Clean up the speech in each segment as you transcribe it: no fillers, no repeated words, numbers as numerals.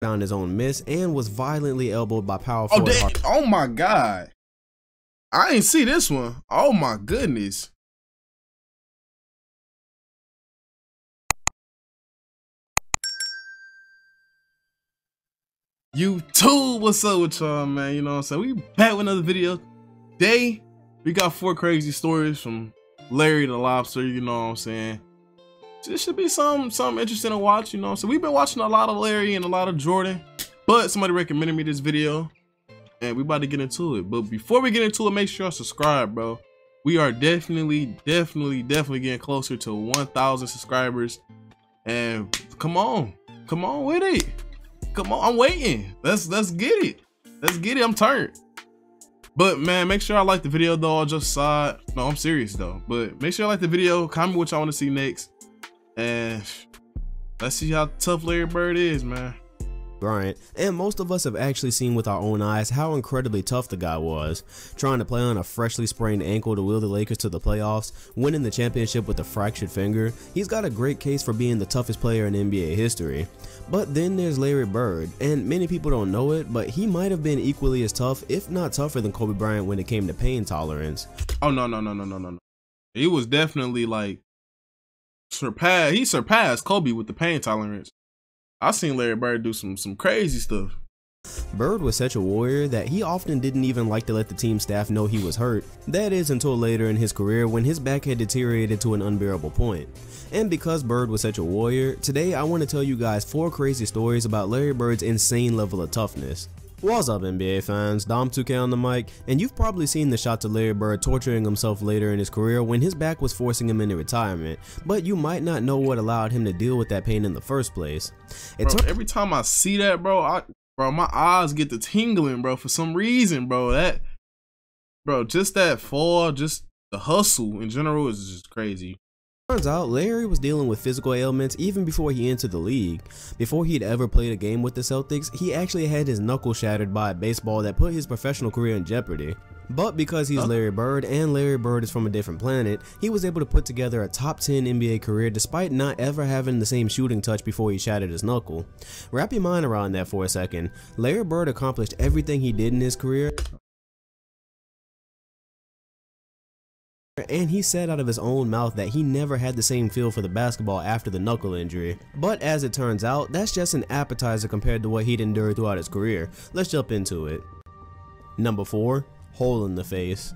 on his own miss and was violently elbowed by power Oh, forward. oh my God. I ain't see this one. Oh my goodness. YouTube, what's up with y'all, man? You know what I'm saying? We back with another video. Today, we got 4 crazy stories from Larry the Lobster, you know what I'm saying? This should be something interesting to watch, you know. So we've been watching a lot of Larry and a lot of Jordan, but somebody recommended me this video and we about to get into it. But before we get into it, make sure you subscribe, bro. We are definitely getting closer to 1,000 subscribers. And come on with it. Come on, I'm waiting. Let's get it. Let's get it. I'm turned. But man, make sure I like the video though. I just saw it. No, I'm serious though. But make sure I like the video. Comment what y'all want to see next. And let's see how tough Larry Bird is, man. Bryant, and most of us have actually seen with our own eyes how incredibly tough the guy was, trying to play on a freshly sprained ankle to wheel the Lakers to the playoffs, winning the championship with a fractured finger. He's got a great case for being the toughest player in NBA history. But then there's Larry Bird, and many people don't know it, but he might have been equally as tough, if not tougher than Kobe Bryant when it came to pain tolerance. Oh no. He was definitely like he surpassed Kobe with the pain tolerance. I seen Larry Bird do some crazy stuff. Bird was such a warrior that he often didn't even like to let the team staff know he was hurt. That is until later in his career when his back had deteriorated to an unbearable point. And because Bird was such a warrior, today I want to tell you guys 4 crazy stories about Larry Bird's insane level of toughness. What's up NBA fans, Dom2K on the mic, and you've probably seen the shots of Larry Bird torturing himself later in his career when his back was forcing him into retirement, but you might not know what allowed him to deal with that pain in the first place. Bro, every time I see that, bro, my eyes get to tingling, bro, for some reason, bro. Just that fall, just the hustle in general is just crazy. Turns out Larry was dealing with physical ailments even before he entered the league. Before he'd ever played a game with the Celtics, he actually had his knuckle shattered by a baseball that put his professional career in jeopardy. But because he's Larry Bird and Larry Bird is from a different planet, he was able to put together a top 10 NBA career despite not ever having the same shooting touch before he shattered his knuckle. Wrap your mind around that for a second. Larry Bird accomplished everything he did in his career, and he said out of his own mouth that he never had the same feel for the basketball after the knuckle injury. But as it turns out, that's just an appetizer compared to what he'd endured throughout his career. Let's jump into it. Number 4, hole in the face.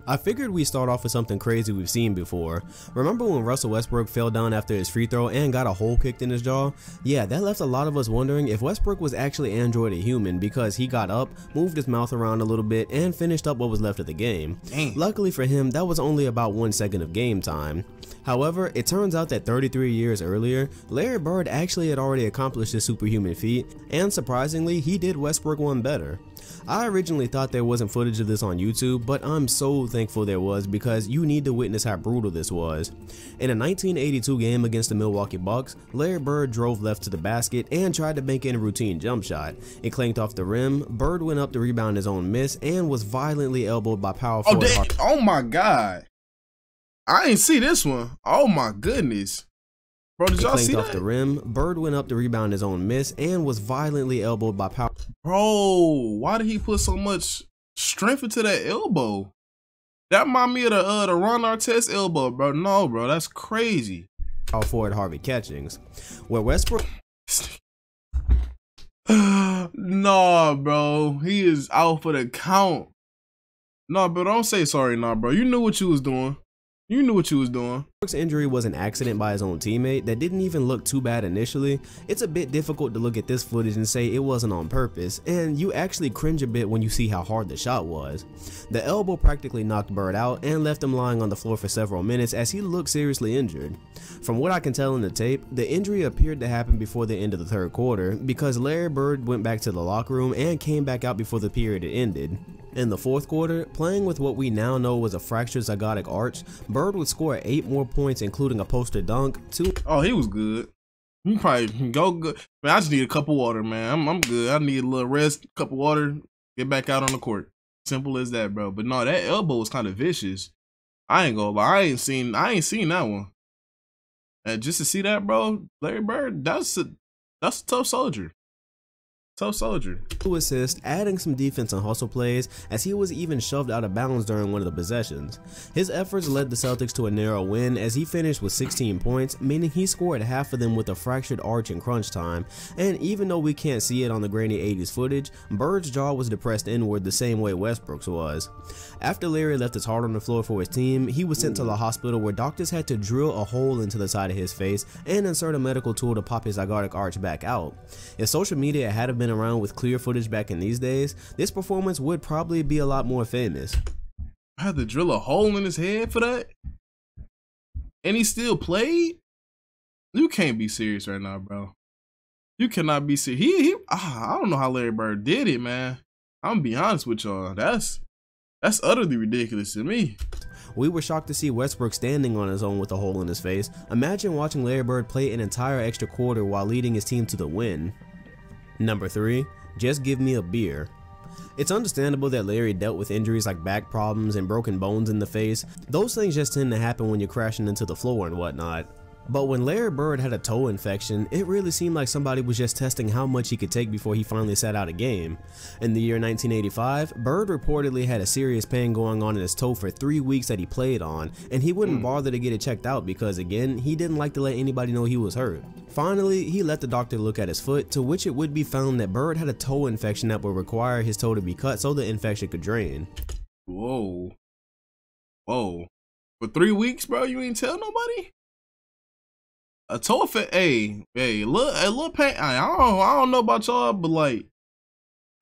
I figured we'd start off with something crazy we've seen before. Remember when Russell Westbrook fell down after his free throw and got a hole kicked in his jaw? Yeah, that left a lot of us wondering if Westbrook was actually Android a human, because he got up, moved his mouth around a little bit, and finished up what was left of the game. Luckily for him, that was only about 1 second of game time. However, it turns out that 33 years earlier, Larry Bird actually had already accomplished this superhuman feat, and surprisingly, he did Westbrook one better. I originally thought there wasn't footage of this on YouTube, but I'm so thankful there was, because you need to witness how brutal this was. In a 1982 game against the Milwaukee Bucks, Larry Bird drove left to the basket and tried to bank in a routine jump shot. It clanked off the rim, Bird went up to rebound his own miss, and was violently elbowed by power forward. Oh my God. I ain't see this one. Oh my goodness. Bro, did y'all see that? Off the rim, Bird went up to rebound his own miss and was violently elbowed by power. Bro, why did he put so much strength into that elbow? That remind me of the Ron Artest elbow, bro. No, bro, that's crazy. Power forward Harvey Catchings, where Westbrook. No, bro, he is out for the count. No, bro, don't say sorry, nah, bro. You knew what you was doing. You knew what you was doing. Westbrook's injury was an accident by his own teammate that didn't even look too bad initially. It's a bit difficult to look at this footage and say it wasn't on purpose, and you actually cringe a bit when you see how hard the shot was. The elbow practically knocked Bird out and left him lying on the floor for several minutes as he looked seriously injured. From what I can tell in the tape, the injury appeared to happen before the end of the third quarter, because Larry Bird went back to the locker room and came back out before the period had ended. In the fourth quarter, playing with what we now know was a fractured zygotic arch, Bird would score 8 more points, including a poster dunk, 2. Oh, he was good. You probably go good. Man, I just need a cup of water, man. I'm good. I need a little rest, cup of water, get back out on the court. Simple as that, bro. But no, that elbow was kind of vicious. I ain't gonna lie. I ain't seen that one. And just to see that, bro, Larry Bird, that's a tough soldier. Tough soldier. 2 assists, adding some defense and hustle plays, as he was even shoved out of bounds during one of the possessions. His efforts led the Celtics to a narrow win, as he finished with 16 points, meaning he scored half of them with a fractured arch in crunch time, and even though we can't see it on the grainy 80s footage, Bird's jaw was depressed inward the same way Westbrook's was. After Larry left his heart on the floor for his team, he was sent to the hospital where doctors had to drill a hole into the side of his face and insert a medical tool to pop his zygotic arch back out. If social media had been around with clear footage back in these days, this performance would probably be a lot more famous. I had to drill a hole in his head for that? And he still played? You can't be serious right now, bro. You cannot be serious. I don't know how Larry Bird did it, man. I'm gonna be honest with y'all. That's utterly ridiculous to me. We were shocked to see Westbrook standing on his own with a hole in his face. Imagine watching Larry Bird play an entire extra quarter while leading his team to the win. Number 3, just give me a beer. It's understandable that Larry dealt with injuries like back problems and broken bones in the face. Those things just tend to happen when you're crashing into the floor and whatnot. But when Larry Bird had a toe infection, it really seemed like somebody was just testing how much he could take before he finally sat out a game. In the year 1985, Bird reportedly had a serious pain going on in his toe for 3 weeks that he played on, and he wouldn't bother to get it checked out because, again, he didn't like to let anybody know he was hurt. Finally, he let the doctor look at his foot, to which it would be found that Bird had a toe infection that would require his toe to be cut so the infection could drain. Whoa. Whoa. For 3 weeks, bro, you ain't tell nobody? A toe infection, hey, look, pain. I don't know about y'all, but like,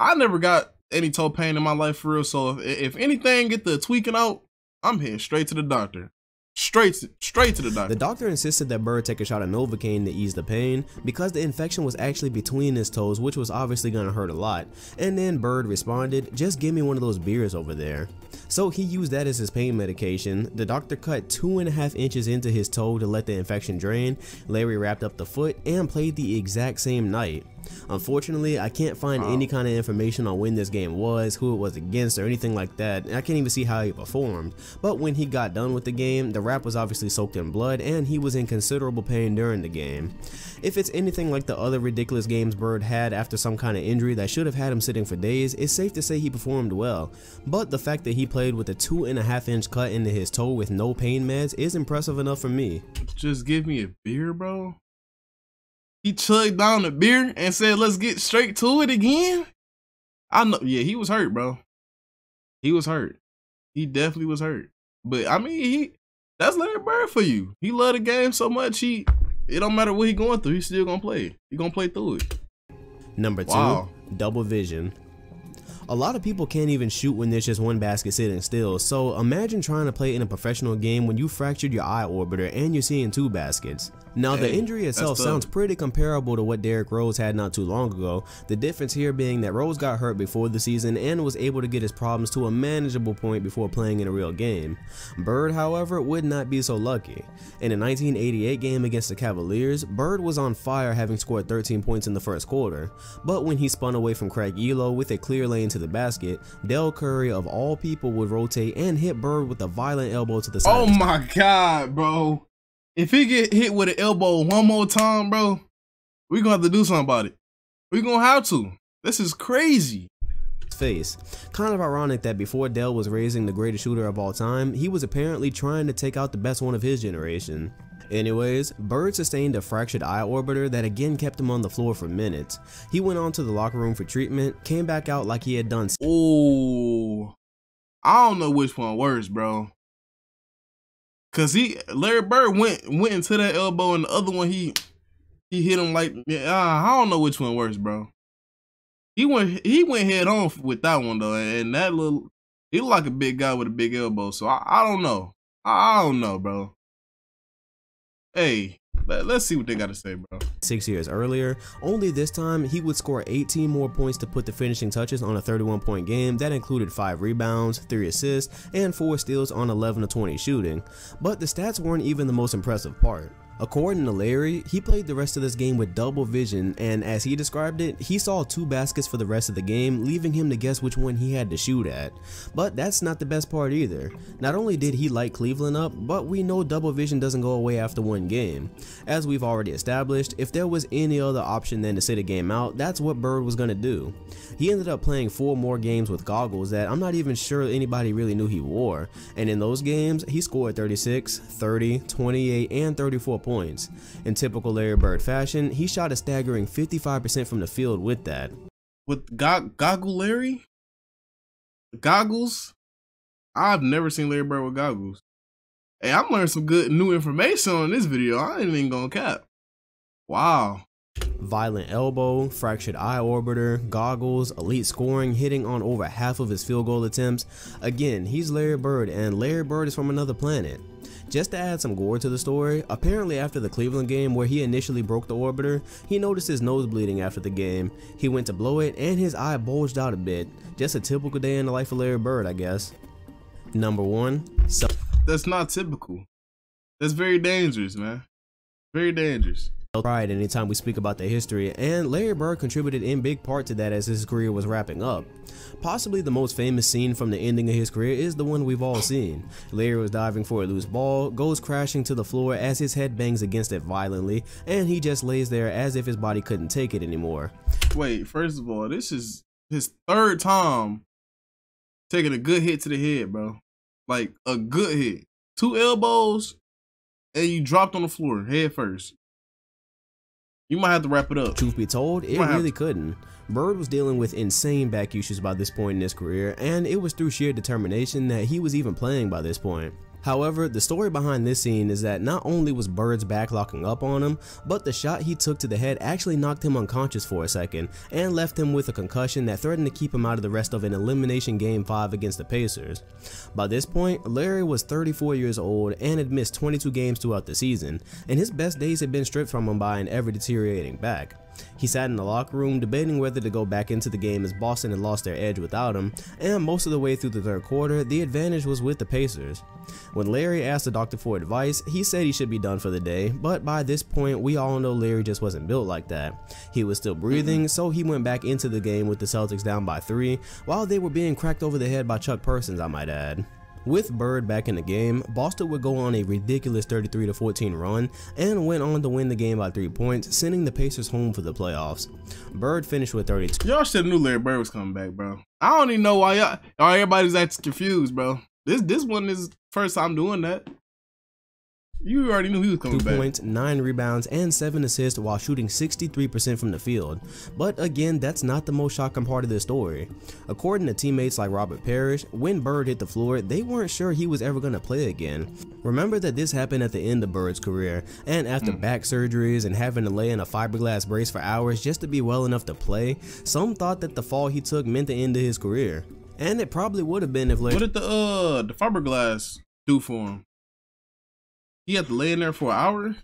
I never got any toe pain in my life for real. So if anything get the tweaking out, I'm heading straight to the doctor. Straight to the doctor. The doctor insisted that Bird take a shot of Novocaine to ease the pain because the infection was actually between his toes, which was obviously going to hurt a lot. And then Bird responded, just give me one of those beers over there. So he used that as his pain medication. The doctor cut 2.5 inches into his toe to let the infection drain. Larry wrapped up the foot and played the exact same night. Unfortunately, I can't find any kind of information on when this game was, who it was against, or anything like that. I can't even see how he performed. But when he got done with the game, the wrap was obviously soaked in blood and he was in considerable pain during the game. If it's anything like the other ridiculous games Bird had after some kind of injury that should have had him sitting for days, it's safe to say he performed well. But the fact that he played with a 2.5 inch cut into his toe with no pain meds is impressive enough for me. Just give me a beer, bro. He chugged down the beer and said, let's get straight to it again. I know, yeah, he was hurt, bro. He was hurt. He definitely was hurt. But I mean, that's Larry Bird for you. He loved the game so much, it don't matter what he going through, he's still gonna play. He gonna play through it. Number 2, double vision. A lot of people can't even shoot when there's just one basket sitting still, so imagine trying to play in a professional game when you fractured your eye orbiter and you're seeing 2 baskets. Now the injury itself sounds pretty comparable to what Derrick Rose had not too long ago, the difference here being that Rose got hurt before the season and was able to get his problems to a manageable point before playing in a real game. Bird, however, would not be so lucky. In a 1988 game against the Cavaliers, Bird was on fire, having scored 13 points in the first quarter, but when he spun away from Craig Elo with a clear lane to the basket, Del Curry of all people would rotate and hit Bird with a violent elbow to the side. Oh my God, bro. If he get hit with an elbow one more time, bro, we're gonna have to do something about it. We're gonna have to. This is crazy. Face. Kind of ironic that before Del was raising the greatest shooter of all time, he was apparently trying to take out the best one of his generation. Anyways, Bird sustained a fractured eye orbiter that again kept him on the floor for minutes. He went on to the locker room for treatment, came back out like he had done. Oh, I don't know which one worse, bro. Cause Larry Bird went into that elbow, and the other one he hit him like, I don't know which one worse, bro. He went head on with that one though, and that he looked like a big guy with a big elbow. So I don't know. I don't know, bro. Hey, let's see what they got to say, bro. 6 years earlier, only this time he would score 18 more points to put the finishing touches on a 31-point game that included 5 rebounds, 3 assists, and 4 steals on 11 of 20 shooting. But the stats weren't even the most impressive part. According to Larry, he played the rest of this game with double vision, and as he described it, he saw 2 baskets for the rest of the game, leaving him to guess which one he had to shoot at. But that's not the best part either. Not only did he light Cleveland up, but we know double vision doesn't go away after one game. As we've already established, if there was any other option than to sit a game out, that's what Bird was gonna do. He ended up playing 4 more games with goggles that I'm not even sure anybody really knew he wore, and in those games, he scored 36, 30, 28, and 34 points. In typical Larry Bird fashion, he shot a staggering 55% from the field with that. With goggle Larry? Goggles? I've never seen Larry Bird with goggles. Hey, I'm learning some good new information on this video. I ain't even gonna cap. Wow. Violent elbow, fractured eye orbiter, goggles, elite scoring, hitting on over half of his field goal attempts. Again, he's Larry Bird, and Larry Bird is from another planet. Just to add some gore to the story, apparently after the Cleveland game where he initially broke the orbiter, he noticed his nose bleeding after the game. He went to blow it and his eye bulged out a bit. Just a typical day in the life of Larry Bird, I guess. Number 1. That's not typical. That's very dangerous, man. Very dangerous. Pride anytime we speak about the history, and Larry Bird contributed in big part to that as his career was wrapping up. Possibly the most famous scene from the ending of his career is the one we've all seen. Larry was diving for a loose ball, goes crashing to the floor as his head bangs against it violently, and he just lays there as if his body couldn't take it anymore. Wait, first of all, this is his 3rd time taking a good hit to the head, bro. Like a good hit. 2 elbows, and you dropped on the floor head first. You might have to wrap it up. Truth be told, it really couldn't. Bird was dealing with insane back issues by this point in his career, and it was through sheer determination that he was even playing by this point. However, the story behind this scene is that not only was Bird's back locking up on him, but the shot he took to the head actually knocked him unconscious for a second and left him with a concussion that threatened to keep him out of the rest of an elimination game 5 against the Pacers. By this point, Larry was 34 years old and had missed 22 games throughout the season, and his best days had been stripped from him by an ever deteriorating back. He sat in the locker room debating whether to go back into the game as Boston had lost their edge without him, and most of the way through the 3rd quarter, the advantage was with the Pacers. When Larry asked the doctor for advice, he said he should be done for the day, but by this point, we all know Larry just wasn't built like that. He was still breathing, so he went back into the game with the Celtics down by 3, while they were being cracked over the head by Chuck Persons, I might add. With Bird back in the game, Boston would go on a ridiculous 33-14 run and went on to win the game by 3 points, sending the Pacers home for the playoffs. Bird finished with 32. Y'all should have knew Larry Bird was coming back, bro. I don't even know why everybody's acting confused, bro. This one is first time doing that. You already knew he was coming back. 2 points, 9 rebounds, and 7 assists while shooting 63% from the field. But again, that's not the most shocking part of this story. According to teammates like Robert Parrish, when Bird hit the floor, they weren't sure he was ever going to play again. Remember that this happened at the end of Bird's career, and after back surgeries and having to lay in a fiberglass brace for hours just to be well enough to play, some thought that the fall he took meant the end of his career. And it probably would have been if Larry— What did the fiberglass do for him? He had to lay in there for an hour?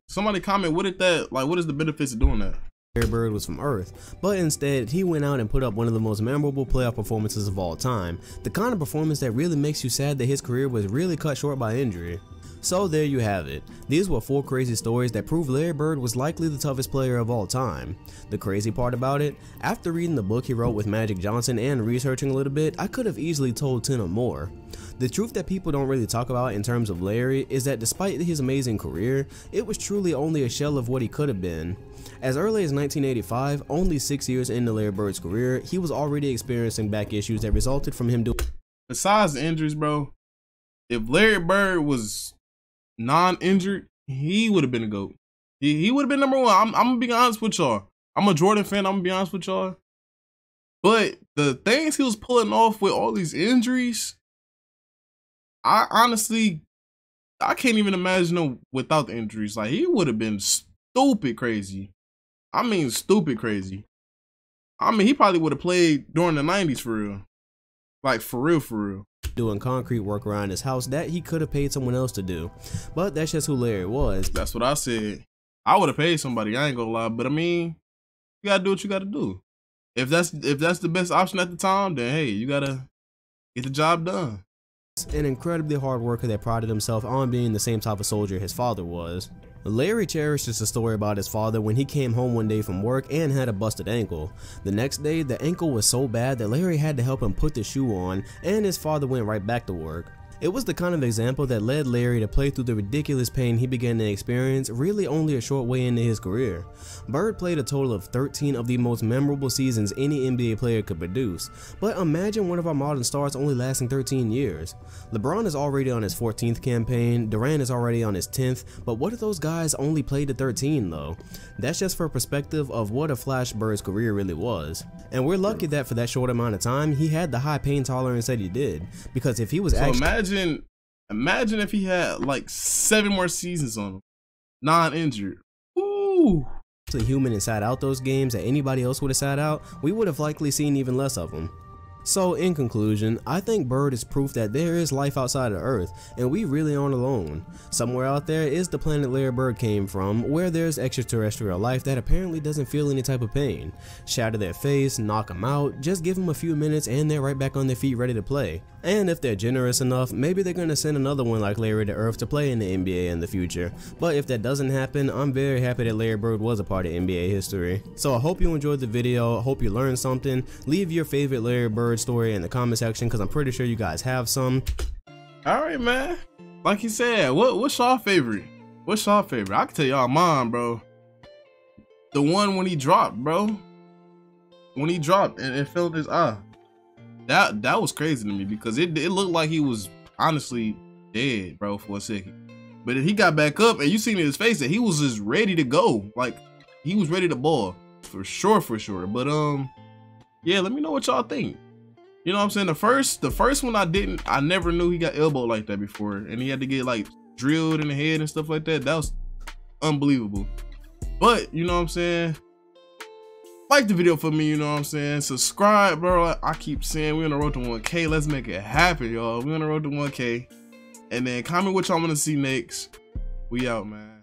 Somebody comment, what is the benefits of doing that? Larry Bird was from Earth, but instead he went out and put up one of the most memorable playoff performances of all time, the kind of performance that really makes you sad that his career was really cut short by injury. So there you have it. These were 4 crazy stories that prove Larry Bird was likely the toughest player of all time. The crazy part about it, after reading the book he wrote with Magic Johnson and researching a little bit, I could have easily told 10 or more. The truth that people don't really talk about in terms of Larry is that despite his amazing career, it was truly only a shell of what he could have been. As early as 1985, only 6 years into Larry Bird's career, he was already experiencing back issues that resulted from him doing— Besides the injuries, bro, if Larry Bird was non-injured, he would have been a GOAT. He would have been number 1. I'm gonna be honest with y'all. I'm a Jordan fan, I'm gonna be honest with y'all. But the things he was pulling off with all these injuries, I honestly can't even imagine him without the injuries. Like, he would have been stupid crazy. I mean, stupid crazy. I mean, he probably would have played during the 90s for real. Like, for real, for real. Doing concrete work around his house that he could have paid someone else to do. But that's just who Larry was. That's what I said. I would have paid somebody, I ain't gonna lie. But I mean, you gotta do what you gotta do. If that's the best option at the time, then hey, you gotta get the job done. An incredibly hard worker that prided himself on being the same type of soldier his father was. Larry cherishes the story about his father when he came home one day from work and had a busted ankle. The next day, the ankle was so bad that Larry had to help him put the shoe on, and his father went right back to work. It was the kind of example that led Larry to play through the ridiculous pain he began to experience really only a short way into his career. Bird played a total of 13 of the most memorable seasons any NBA player could produce, but imagine one of our modern stars only lasting 13 years. LeBron is already on his 14th campaign, Durant is already on his 10th, but what if those guys only played to 13 though? That's just for perspective of what a flash Bird's career really was. And we're lucky that for that short amount of time, he had the high pain tolerance that he did, because if he was Imagine if he had like 7 more seasons on him, non-injured. Ooh. Human and sat out those games that anybody else would have sat out, we would have likely seen even less of him. So in conclusion, I think Bird is proof that there is life outside of Earth, and we really aren't alone. Somewhere out there is the planet Larry Bird came from, where there's extraterrestrial life that apparently doesn't feel any type of pain. Shatter their face, knock them out, just give them a few minutes and they're right back on their feet ready to play. And if they're generous enough, maybe they're gonna send another one like Larry to Earth to play in the NBA in the future. But if that doesn't happen, I'm very happy that Larry Bird was a part of NBA history. So I hope you enjoyed the video, I hope you learned something. Leave your favorite Larry Bird story in the comment section because I'm pretty sure you guys have some. Alright, man. Like you said, what's y'all favorite? What's y'all favorite? I can tell y'all mine, bro. The one when he dropped, bro. When he dropped and it filled his eye. That was crazy to me because it looked like he was honestly dead, bro, for a second. But then he got back up and you seen in his face that he was just ready to go. Like, he was ready to ball. For sure. But yeah, let me know what y'all think. You know what I'm saying? The first one I never knew he got elbowed like that before. And he had to get like drilled in the head and stuff like that. That was unbelievable. But you know what I'm saying? Like the video for me, you know what I'm saying? Subscribe, bro. I keep saying we're on the road to 1K. Let's make it happen, y'all. We're on the road to 1K. And then comment what y'all want to see next. We out, man.